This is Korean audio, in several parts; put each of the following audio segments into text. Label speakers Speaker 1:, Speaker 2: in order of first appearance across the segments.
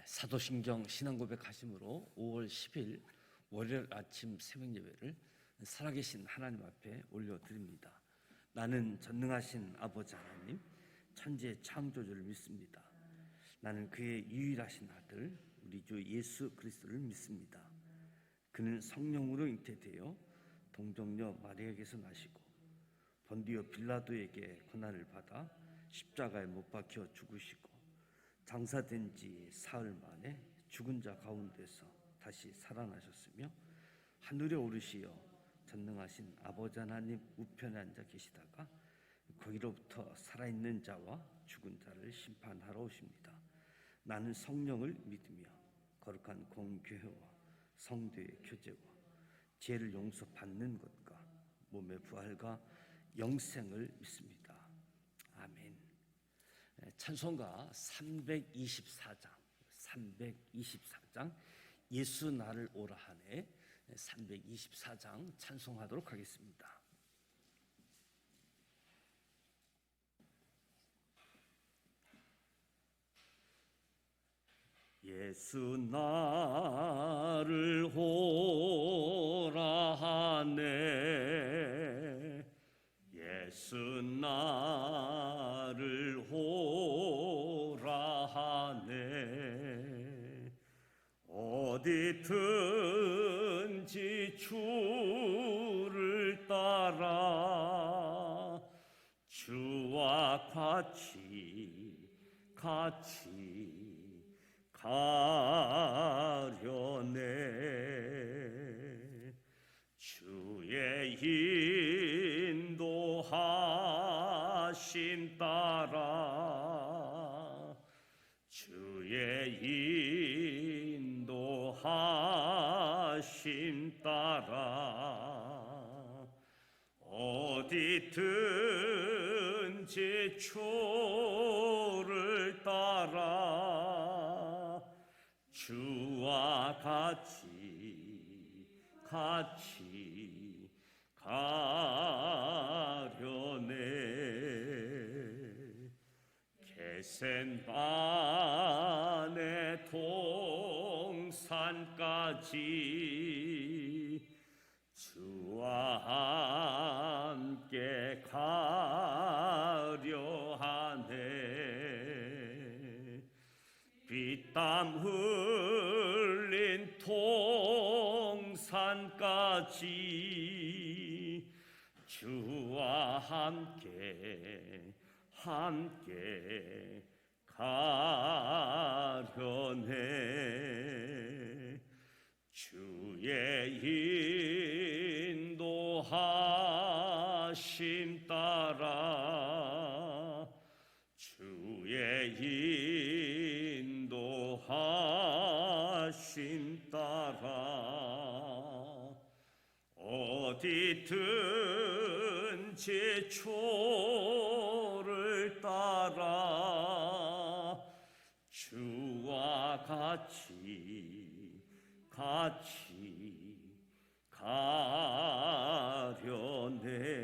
Speaker 1: 사도신경 신앙고백 하심으로 5월 10일 월요일 아침 새벽예배를 살아계신 하나님 앞에 올려드립니다. 나는 전능하신 아버지 하나님, 천지의 창조주를 믿습니다. 나는 그의 유일하신 아들 우리 주 예수 그리스도를 믿습니다. 그는 성령으로 잉태되어 동정녀 마리아에게서 나시고 본디오 빌라도에게 고난을 받아 십자가에 못 박혀 죽으시고 장사된 지 사흘 만에 죽은 자 가운데서 다시 살아나셨으며 하늘에 오르시어 전능하신 아버지 하나님 우편에 앉아 계시다가 거기로부터 살아있는 자와 죽은 자를 심판하러 오십니다. 나는 성령을 믿으며 거룩한 공교회와 성도의 교제와 죄를 용서받는 것과 몸의 부활과 영생을 믿습니다. 아멘. 찬송가 324장 예수 나를 오라 하네 324장 찬송하도록 하겠습니다. 예수 나를 오라 하네 예수 나를 오라 하네 어디든지 주를 따라 주와 같이 가려네 주의 인도하심 따라 주의 인도하심 따라 어디든지 주를 따라 주와 같이 가려네 겟세마네 동산까지 주와 함께 가려 하네 피땀 흘린 동산까지 주와 함께 가려네 주의 인도하심 따라 주의 인도하심 따라 어디든지 주를 따라 주와 같이 가려네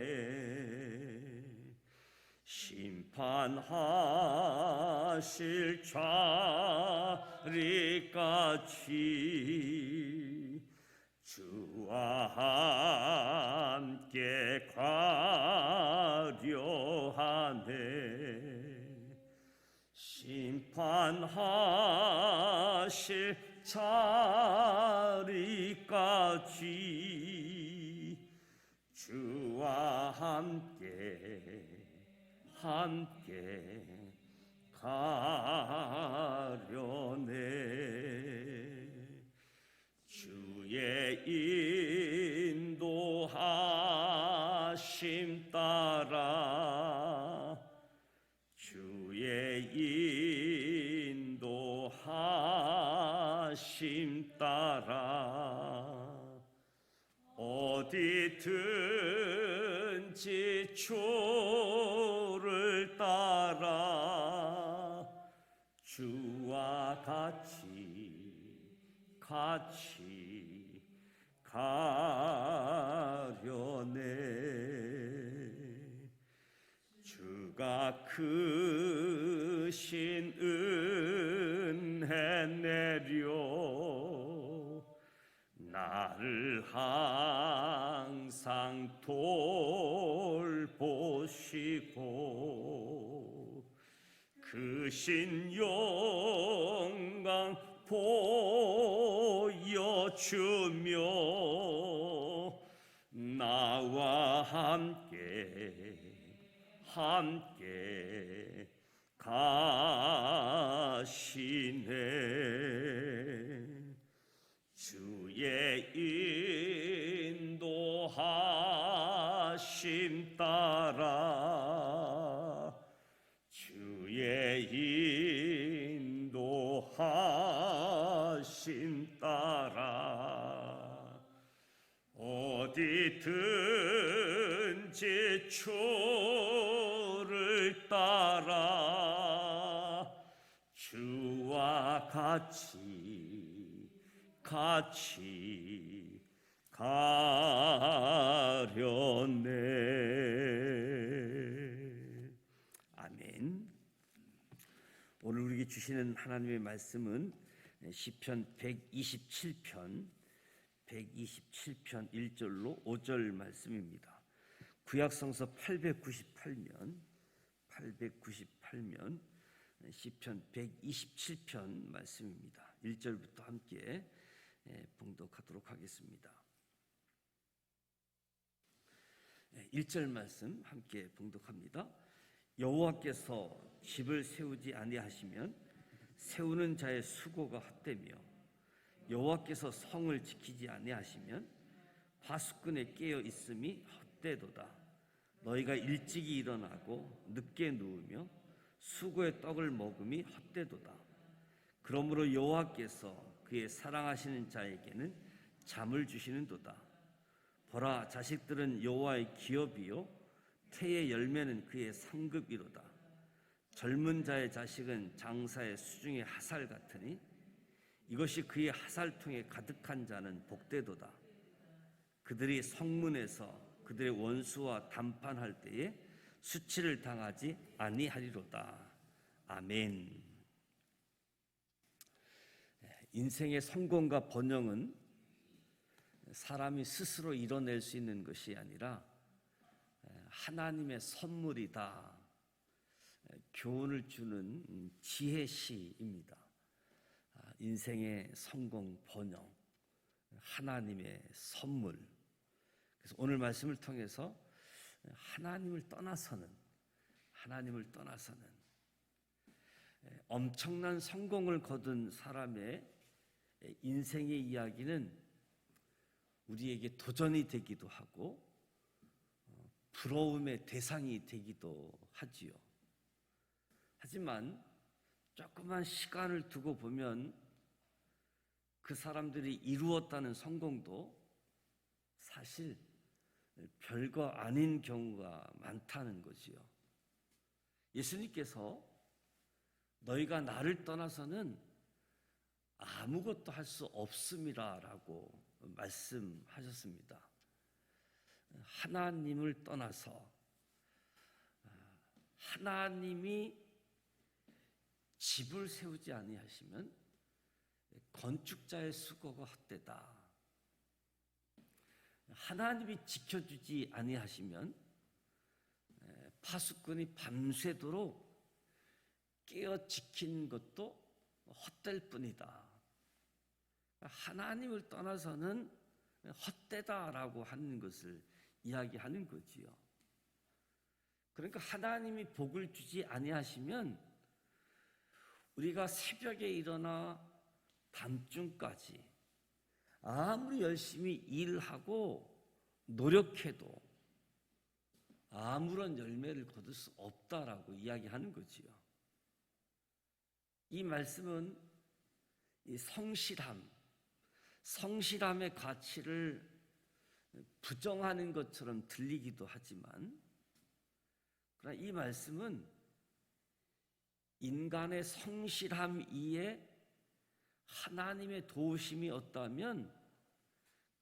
Speaker 1: 심판하실 자리까지 주와 함께 가려 하네 심판하실 자리까지 주와 함께 가려네 주의 인도하심 따라 주의 인도하심 따라 어디든지 주를 따라 주와 같이 가려네 주가 크신 은혜 해내려 나를 항상 돌보시고 그 신 영광 보여주며 나와 함께 가시네. 주의 인도하심 따라 주의 인도하심 따라 어디든지 주를 따라 주와 같이 가려네. 아멘. 오늘 우리에게 주시는 하나님의 말씀은 시편 127편 1절로 5절 말씀입니다. 구약성서 898면 시편 127편 말씀입니다. 1절부터 함께 봉독하도록 하겠습니다. 1절 말씀 함께 봉독합니다. 여호와께서 집을 세우지 아니하시면 세우는 자의 수고가 헛되며 여호와께서 성을 지키지 아니하시면 파수꾼의 깨어 있음이 헛되도다. 너희가 일찍이 일어나고 늦게 누우며 수고의 떡을 먹음이 헛되도다. 그러므로 여호와께서 그의 사랑하시는 자에게는 잠을 주시는도다. 보라, 자식들은 여호와의 기업이요 태의 열매는 그의 상급이로다. 젊은 자의 자식은 장사의 수중의 하살 같으니 이것이 그의 하살통에 가득한 자는 복되도다. 그들이 성문에서 그들의 원수와 담판할 때에 수치를 당하지 아니하리로다. 아멘. 인생의 성공과 번영은 사람이 스스로 이뤄낼 수 있는 것이 아니라 하나님의 선물이다. 교훈을 주는 지혜시입니다. 인생의 성공, 번영, 하나님의 선물. 그래서 오늘 말씀을 통해서 하나님을 떠나서는 엄청난 성공을 거둔 사람의 인생의 이야기는 우리에게 도전이 되기도 하고 부러움의 대상이 되기도 하지요. 하지만 조그만 시간을 두고 보면 그 사람들이 이루었다는 성공도 사실 별거 아닌 경우가 많다는 거지요. 예수님께서 너희가 나를 떠나서는 아무것도 할 수 없음이라라고 말씀하셨습니다. 하나님을 떠나서 하나님이 집을 세우지 아니하시면 건축자의 수고가 헛되다. 하나님이 지켜주지 아니하시면 파수꾼이 밤새도록 깨어 지킨 것도 헛될 뿐이다. 하나님을 떠나서는 헛되다라고 하는 것을 이야기하는 거지요. 그러니까 하나님이 복을 주지 아니하시면 우리가 새벽에 일어나 밤중까지 아무리 열심히 일하고 노력해도 아무런 열매를 거둘 수 없다라고 이야기하는 거지요. 이 말씀은 이 성실함의 가치를 부정하는 것처럼 들리기도 하지만, 그러나 이 말씀은 인간의 성실함 이에 하나님의 도우심이 없다면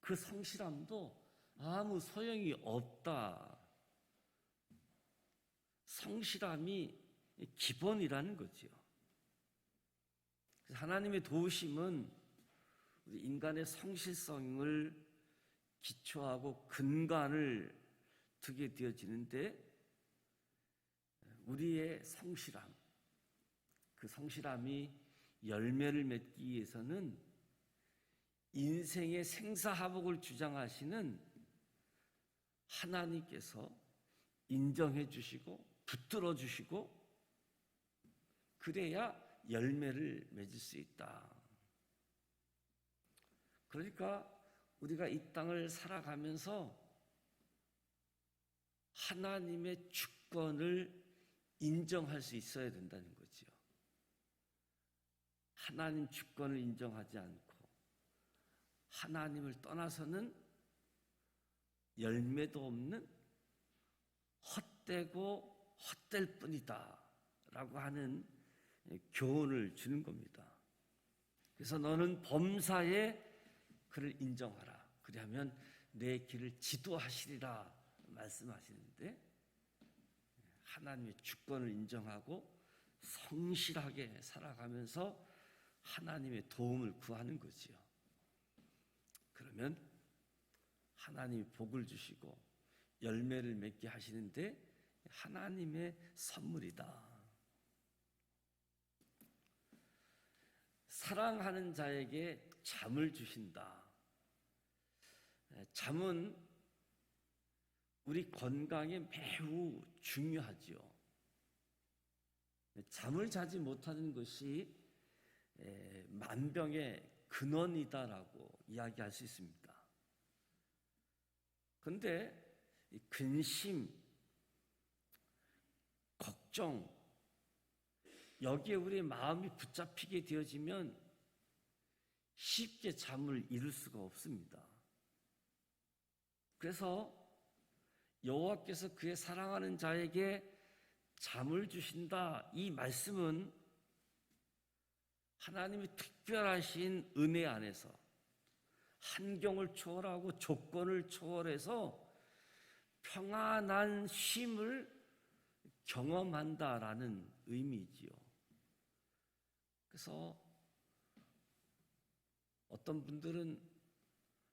Speaker 1: 그 성실함도 아무 소용이 없다. 성실함이 기본이라는 거지요. 하나님의 도우심은 우리 인간의 성실성을 기초하고 근간을 두게 되어지는데, 우리의 성실함, 그 성실함이 열매를 맺기 위해서는 인생의 생사화복을 주장하시는 하나님께서 인정해 주시고 붙들어 주시고, 그래야 열매를 맺을 수 있다. 그러니까 우리가 이 땅을 살아가면서 하나님의 주권을 인정할 수 있어야 된다는 거지요. 하나님 주권을 인정하지 않고 하나님을 떠나서는 열매도 없는 헛되고 헛될 뿐이다 라고 하는 교훈을 주는 겁니다. 그래서 너는 범사에 그를 인정하라. 그리하면 내 길을 지도하시리라 말씀하시는데, 하나님의 주권을 인정하고 성실하게 살아가면서 하나님의 도움을 구하는 거지요. 그러면 하나님이 복을 주시고 열매를 맺게 하시는데 하나님의 선물이다. 사랑하는 자에게 잠을 주신다. 잠은 우리 건강에 매우 중요하지요. 잠을 자지 못하는 것이 만병의 근원이다라고 이야기할 수 있습니다. 그런데 근심, 걱정, 여기에 우리의 마음이 붙잡히게 되어지면 쉽게 잠을 이룰 수가 없습니다. 그래서 여호와께서 그의 사랑하는 자에게 잠을 주신다, 이 말씀은 하나님의 특별하신 은혜 안에서 환경을 초월하고 조건을 초월해서 평안한 쉼을 경험한다라는 의미지요. 그래서 어떤 분들은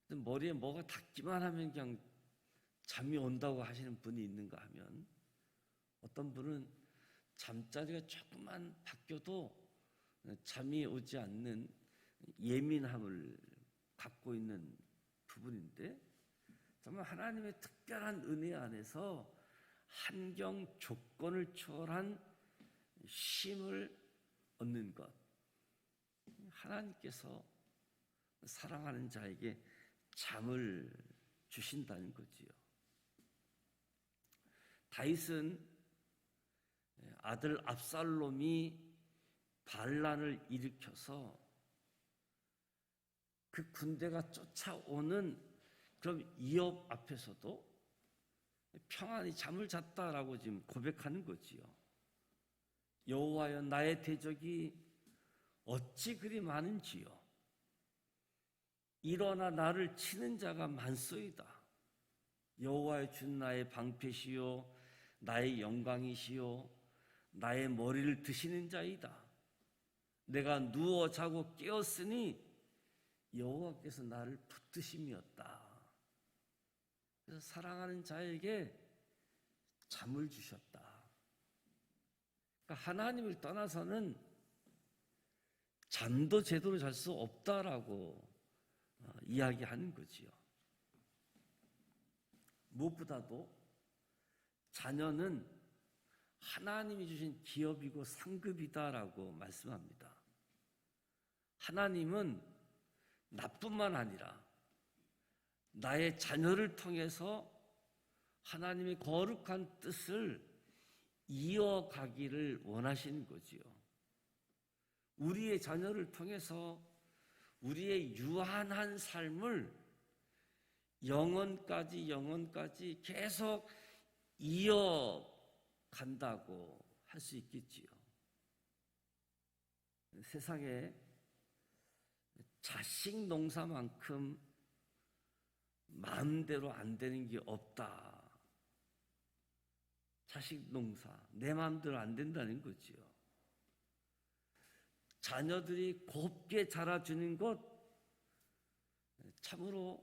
Speaker 1: 머리에 뭐가 닿기만 하면 그냥 잠이 온다고 하시는 분이 있는가 하면, 어떤 분은 잠자리가 조금만 바뀌어도 잠이 오지 않는 예민함을 갖고 있는 부분인데, 정말 하나님의 특별한 은혜 안에서 환경 조건을 초월한 쉼을 얻는 것, 하나님께서 사랑하는 자에게 잠을 주신다는 거지요. 다윗은 아들 압살롬이 반란을 일으켜서 그 군대가 쫓아오는 그럼 이업 앞에서도 평안히 잠을 잤다라고 지금 고백하는 거지요. 여호와여, 나의 대적이 어찌 그리 많은지요. 일어나 나를 치는 자가 많소이다. 여호와의 준 나의 방패시요 나의 영광이시요 나의 머리를 드시는 자이다. 내가 누워 자고 깨었으니 여호와께서 나를 붙드심이었다. 그래서 사랑하는 자에게 잠을 주셨다. 그러니까 하나님을 떠나서는 잠도 제대로 잘 수 없다라고 이야기하는 거지요. 무엇보다도 자녀는 하나님이 주신 기업이고 상급이다라고 말씀합니다. 하나님은 나뿐만 아니라 나의 자녀를 통해서 하나님의 거룩한 뜻을 이어가기를 원하시는 거지요. 우리의 자녀를 통해서 우리의 유한한 삶을 영원까지 계속 이어간다고 할 수 있겠지요. 세상에 자식 농사만큼 마음대로 안 되는 게 없다. 자식 농사 내 마음대로 안 된다는 거지요. 자녀들이 곱게 자라주는 것 참으로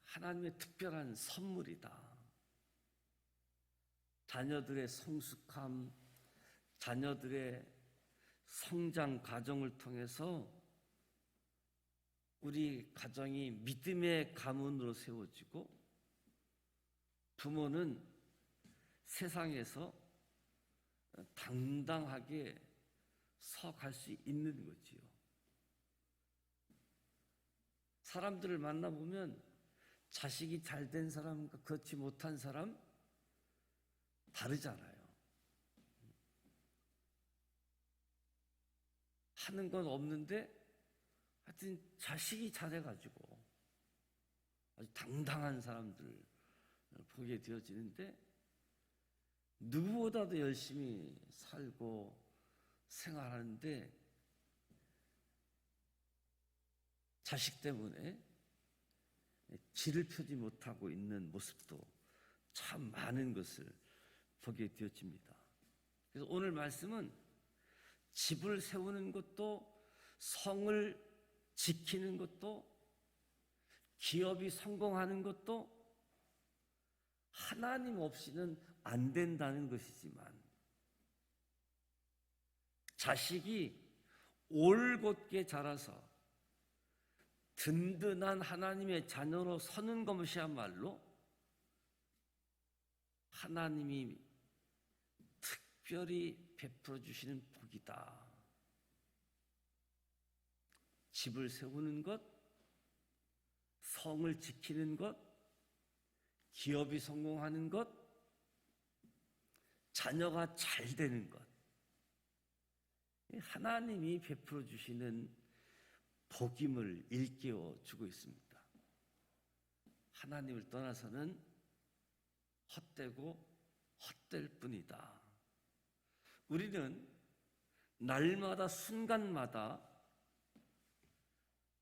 Speaker 1: 하나님의 특별한 선물이다. 자녀들의 성숙함, 자녀들의 성장 과정을 통해서 우리 가정이 믿음의 가문으로 세워지고 부모는 세상에서 당당하게 서갈 수 있는 거지요. 사람들을 만나보면 자식이 잘된 사람과 그렇지 못한 사람 다르잖아요. 하는 건 없는데 하여튼 자식이 잘해가지고 아주 당당한 사람들 보게 되어지는데 누구보다도 열심히 살고 생활하는데 자식 때문에 질을 펴지 못하고 있는 모습도 참 많은 것을 보게 되어집니다. 그래서 오늘 말씀은 집을 세우는 것도 성을 지키는 것도 기업이 성공하는 것도 하나님 없이는 안 된다는 것이지만 자식이 올곧게 자라서 든든한 하나님의 자녀로 서는 것이야말로 하나님이 특별히 베풀어 주시는 복이다. 집을 세우는 것, 성을 지키는 것, 기업이 성공하는 것, 자녀가 잘 되는 것, 하나님이 베풀어 주시는 복임을 일깨워 주고 있습니다. 하나님을 떠나서는 헛되고 헛될 뿐이다. 우리는 날마다 순간마다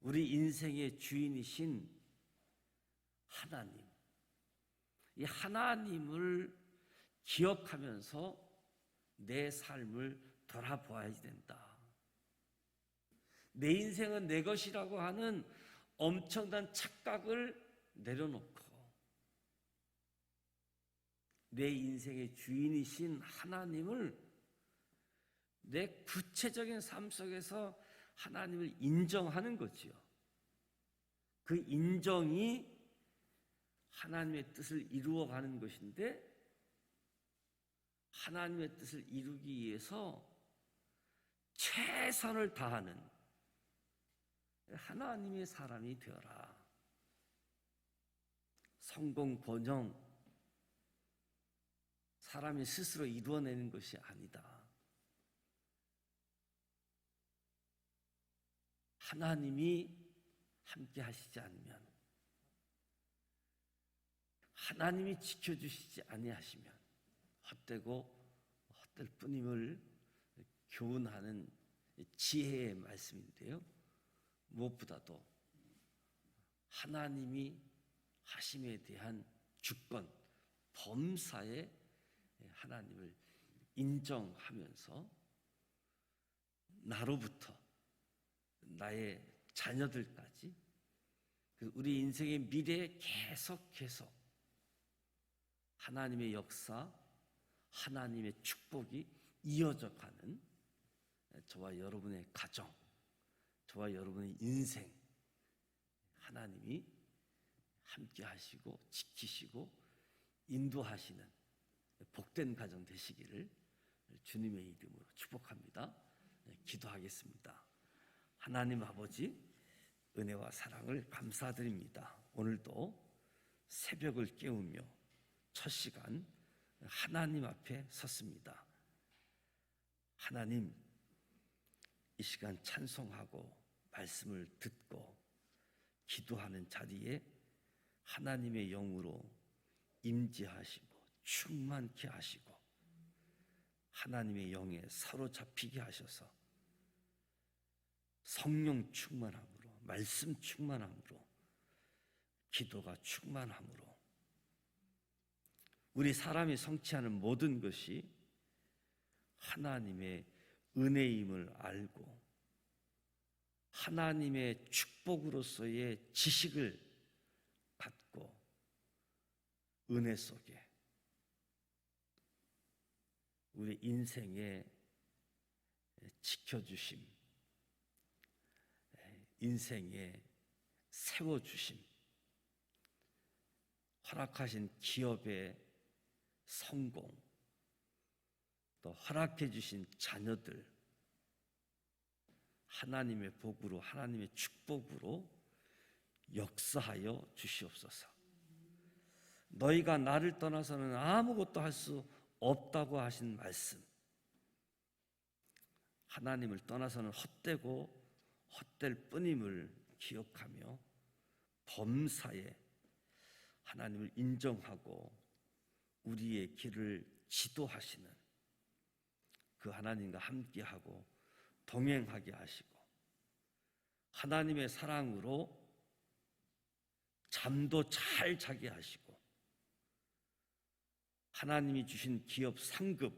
Speaker 1: 우리 인생의 주인이신 하나님, 이 하나님을 기억하면서 내 삶을 돌아보아야 된다. 내 인생은 내 것이라고 하는 엄청난 착각을 내려놓고 내 인생의 주인이신 하나님을 내 구체적인 삶 속에서 하나님을 인정하는 거지요. 그 인정이 하나님의 뜻을 이루어가는 것인데 하나님의 뜻을 이루기 위해서 최선을 다하는 하나님의 사람이 되어라. 성공, 번영, 사람이 스스로 이루어내는 것이 아니다. 하나님이 함께 하시지 않으면, 하나님이 지켜주시지 아니하시면 헛되고 헛될 뿐임을 교훈하는 지혜의 말씀인데요. 무엇보다도 하나님이 하심에 대한 주권, 범사에 하나님을 인정하면서 나로부터 나의 자녀들까지 우리 인생의 미래에 계속 하나님의 역사, 하나님의 축복이 이어져 가는 저와 여러분의 가정, 저와 여러분의 인생 하나님이 함께 하시고 지키시고 인도하시는 복된 가정 되시기를 주님의 이름으로 축복합니다. 기도하겠습니다. 하나님 아버지, 은혜와 사랑을 감사드립니다. 오늘도 새벽을 깨우며 첫 시간 하나님 앞에 섰습니다. 하나님, 이 시간 찬송하고 말씀을 듣고 기도하는 자리에 하나님의 영으로 임재하시고 충만케 하시고 하나님의 영에 사로잡히게 하셔서 성령 충만함으로, 말씀 충만함으로, 기도가 충만함으로 우리 사람이 성취하는 모든 것이 하나님의 은혜임을 알고 하나님의 축복으로서의 지식을 갖고 은혜 속에 우리 인생의 지켜주심, 인생의 세워주심, 허락하신 기업의 성공, 또 허락해 주신 자녀들, 하나님의 복으로, 하나님의 축복으로 역사하여 주시옵소서. 너희가 나를 떠나서는 아무것도 할 수 없다고 하신 말씀, 하나님을 떠나서는 헛되고 헛될 뿐임을 기억하며 범사에 하나님을 인정하고 우리의 길을 지도하시는 그 하나님과 함께하고 동행하게 하시고 하나님의 사랑으로 잠도 잘 자게 하시고 하나님이 주신 기업 상급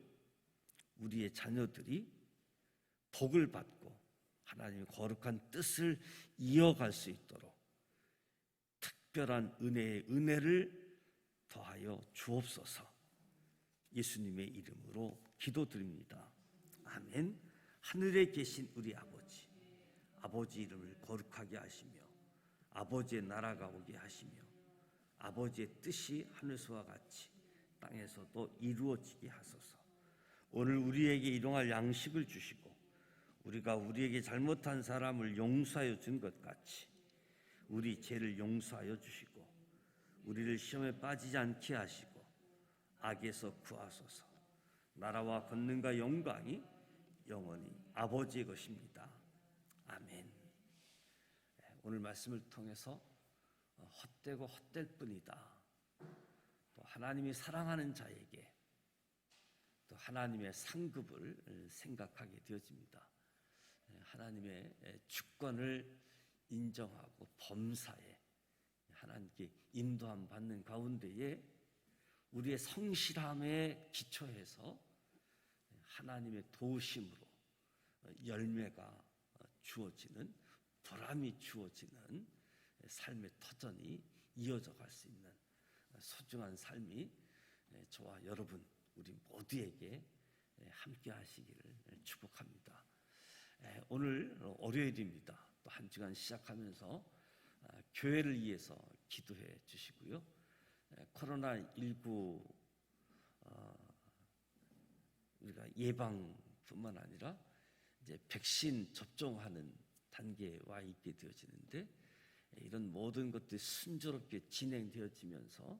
Speaker 1: 우리의 자녀들이 복을 받고 하나님의 거룩한 뜻을 이어갈 수 있도록 특별한 은혜를 더하여 주옵소서. 예수님의 이름으로 기도드립니다. 아멘. 하늘에 계신 우리 아버지, 아버지 이름을 거룩하게 하시며 아버지의 나라가 오게 하시며 아버지의 뜻이 하늘서와 같이 땅에서도 이루어지게 하소서. 오늘 우리에게 일용할 양식을 주시고 우리가 우리에게 잘못한 사람을 용서하여 준 것 같이 우리 죄를 용서하여 주시고 우리를 시험에 빠지지 않게 하시고 악에서 구하소서. 나라와 권능과 영광이 영원히 아버지의 것입니다. 아멘. 오늘 말씀을 통해서 헛되고 헛될 뿐이다. 또 하나님이 사랑하는 자에게 또 하나님의 상급을 생각하게 되어집니다. 하나님의 주권을 인정하고 범사에 하나님께 인도함 받는 가운데에 우리의 성실함에 기초해서 하나님의 도우심으로 열매가 주어지는, 보람이 주어지는 삶의 터전이 이어져 갈 수 있는 소중한 삶이 저와 여러분 우리 모두에게 함께 하시기를 축복합니다. 오늘 월요일입니다. 또 한 주간 시작하면서 교회를 위해서 기도해 주시고요. 코로나19 우리가 예방뿐만 아니라 이제 백신 접종하는 단계에 와 있게 되어지는데 이런 모든 것들이 순조롭게 진행되어지면서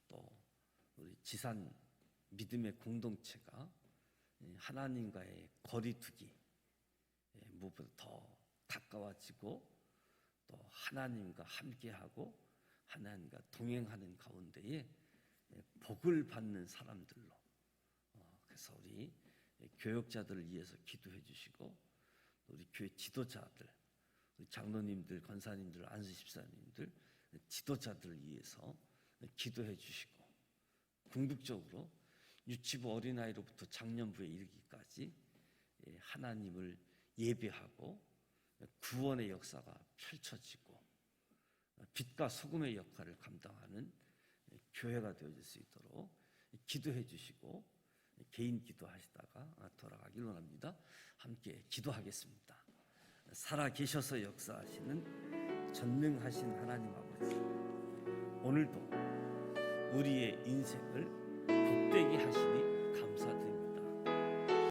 Speaker 1: 또 우리 지산 믿음의 공동체가 하나님과의 거리두기 무엇보다 더 가까워지고 또 하나님과 함께하고 하나님과 동행하는 가운데에 복을 받는 사람들로 그래서 우리 교역자들을 위해서 기도해 주시고 우리 교회 지도자들, 우리 장로님들, 권사님들, 안수집사님들, 지도자들을 위해서 기도해 주시고 궁극적으로 유치부 어린아이로부터 장년부에 이르기까지 하나님을 예배하고 구원의 역사가 펼쳐지고 빛과 소금의 역할을 감당하는 교회가 되어질 수 있도록 기도해 주시고 개인 기도하시다가 돌아가길 원합니다. 함께 기도하겠습니다. 살아계셔서 역사하시는 전능하신 하나님 아버지, 오늘도 우리의 인생을